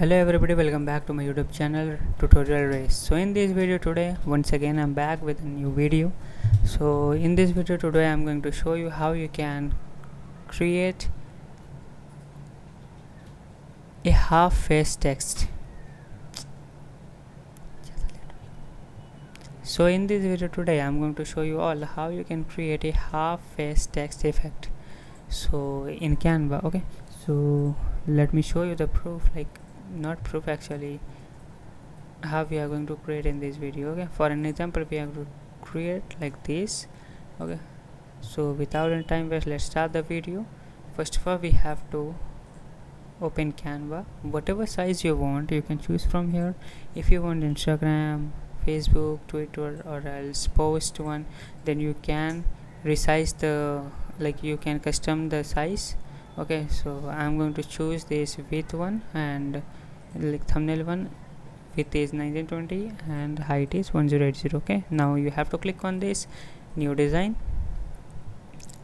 Hello everybody, welcome back to my YouTube channel Tutorial Race. So in this video today, once again I'm back with a new video. So in this video today I'm going to show you how you can create a half face text. So in this video today I'm going to show you all how you can create a half face text effect. So in Canva, okay, so let me show you the proof, like not proof actually, how we are going to create in this video. Okay, for an example we have to create like this. Okay, so without any time waste, let's start the video. First of all, we have to open Canva. Whatever size you want you can choose from here. If you want Instagram, Facebook, Twitter, or else post one, then you can resize the, like you can custom the size. Okay, so I'm going to choose this width one, and like thumbnail one, width is 1920 and height is 1080. Okay, now you have to click on this new design.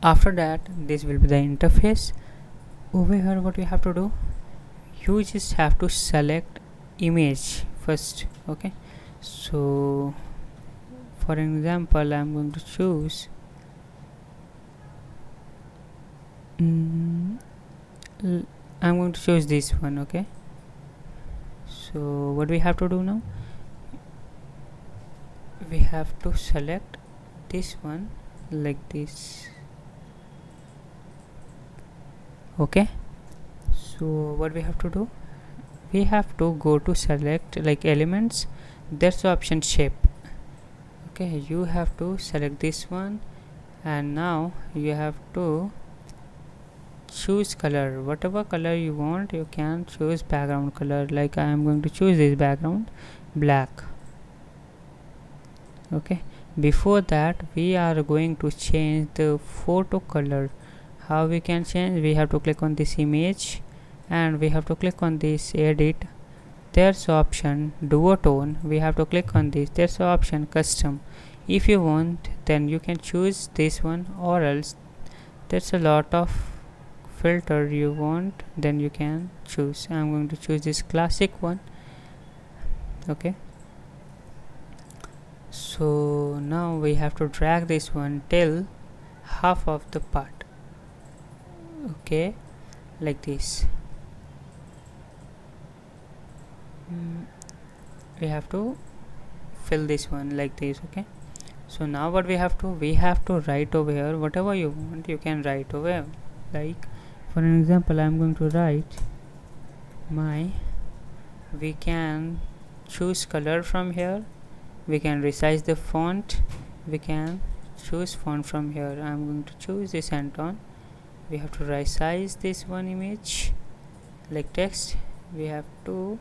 After that, this will be the interface. Over here what you have to do, you just have to select image first. Okay, so for an example I'm going to choose I'm going to choose this one. Okay, so what we have to do now, we have to select this one like this. Okay, so what we have to do, we have to go to select like elements, that's the option shape. Okay, you have to select this one, and now you have to choose color, whatever color you want you can choose. Background color, like I am going to choose this background black. Okay, before that we are going to change the photo color. How we can change, we have to click on this image and we have to click on this edit, there's option duotone, we have to click on this, there's option custom. If you want then you can choose this one, or else there's a lot of filter you want, then you can choose. I'm going to choose this classic one. Okay, so now we have to drag this one till half of the part. Okay, like this. We have to fill this one like this. Okay, so now what we have to write over here, whatever you want you can write over here. Like for an example I'm going to write we can choose color from here, we can resize the font, we can choose font from here. I'm going to choose this Anton. We have to resize this one image like text, we have to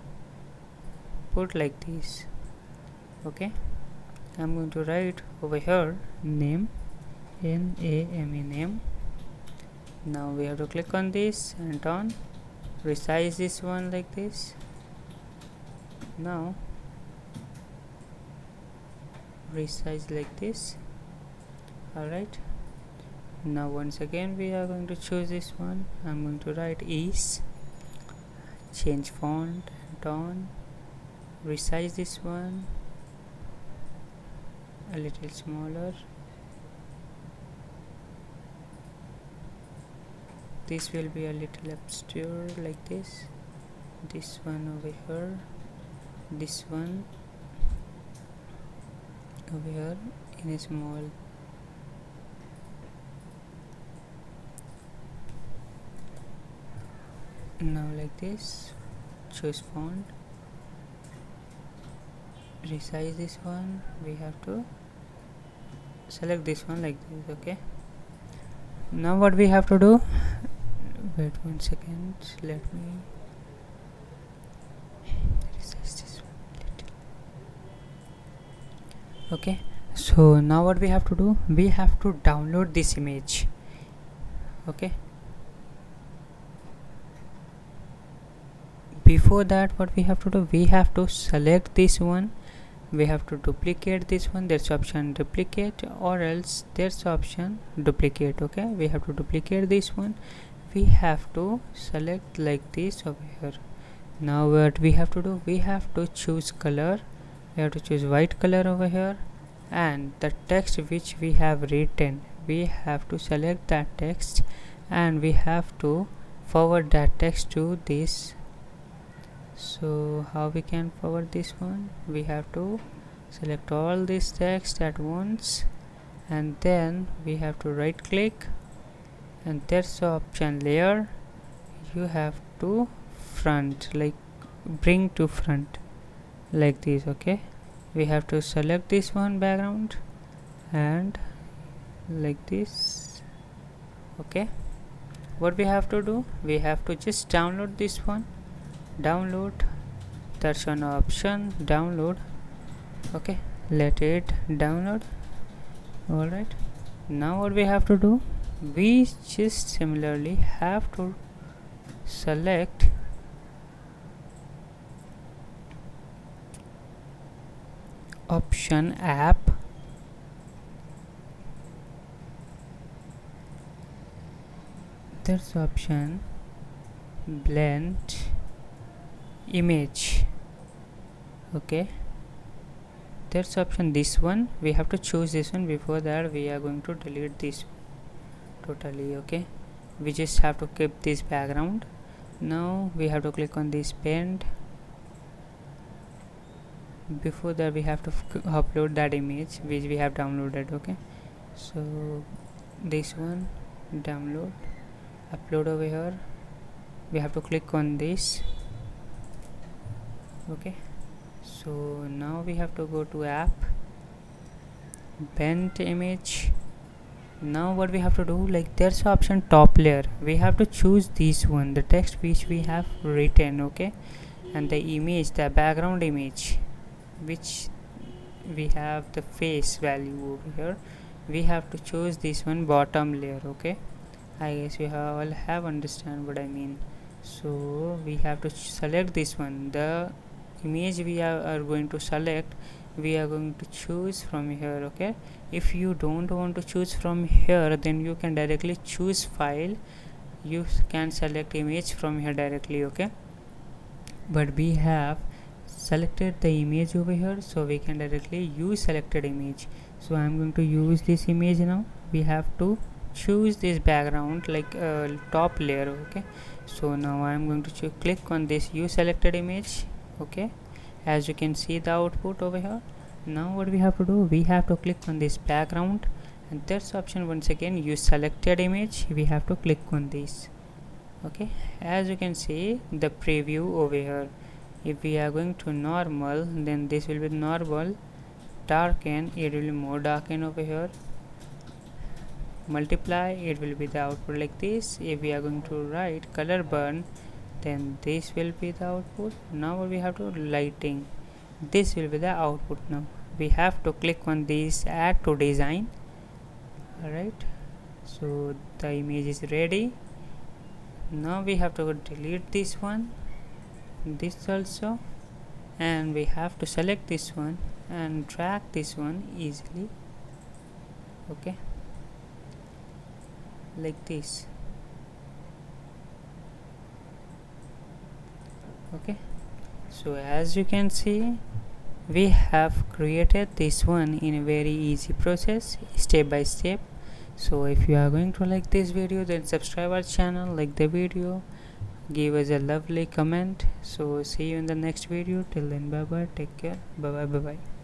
put like this. Okay, I'm going to write over here name, N-A-M-E, name. Now we have to click on this and on resize this one like this. Now resize like this. Alright, now once again we are going to choose this one. I'm going to write is, change font and on, resize this one a little smaller. This will be a little obscure like this. This one over here, this one over here in a small. Now like this, choose font, resize this one, we have to select this one like this. Okay, now what we have to do, wait 1 second, let me resize this one little. Okay, so now what we have to do, we have to download this image. Okay, before that what we have to do, we have to select this one, we have to duplicate this one, there's option duplicate, or else there's option duplicate. Okay, we have to duplicate this one, we have to select like this over here. Now what we have to do, we have to choose color. We have to choose white color over here, and the text which we have written, we have to select that text and we have to forward that text to this. So how we can forward this one, we have to select all this text at once, and then we have to right click, and there's the option layer. You have to front, like bring to front like this. Okay, we have to select this one background and like this. Okay, what we have to do, we have to just download this one. Download, there's an option download. Okay, let it download. Alright, now what we have to do, we just similarly have to select option app, there's option blend image. Okay, there's option this one, we have to choose this one. Before that we are going to delete this totally. Okay, we just have to keep this background. Now we have to click on this bend. Before that we have to upload that image which we have downloaded. Okay, so this one, download, upload over here. We have to click on this. Okay, so now we have to go to app, bend image. Now what we have to do, like there's option top layer, we have to choose this one, the text which we have written. Okay, and the image, the background image which we have the face value over here, we have to choose this one, bottom layer. Okay, I guess you all have understand what I mean. So we have to select this one, the image we are going to select, we are going to choose from here. Okay, if you don't want to choose from here, then you can directly choose file, you can select image from here directly. Okay, but we have selected the image over here, so we can directly use selected image. So I'm going to use this image. Now we have to choose this background, like top layer. Okay, so now I'm going to click on this use selected image. Okay, as you can see the output over here. Now what we have to do, we have to click on this background, and there's option once again, use selected image, we have to click on this. Okay, as you can see the preview over here, if we are going to normal, then this will be normal, darken, it will be more darken over here, multiply, it will be the output like this. If we are going to write color burn, then this will be the output. Now we have to lighting, this will be the output. Now we have to click on this add to design. Alright, so the image is ready. Now we have to delete this one, this also, and we have to select this one and drag this one easily. Okay, like this. Okay, so as you can see, we have created this one in a very easy process, step by step. So if you are going to like this video, then subscribe our channel, like the video, give us a lovely comment. So see you in the next video. Till then, bye bye, take care, bye bye, bye bye.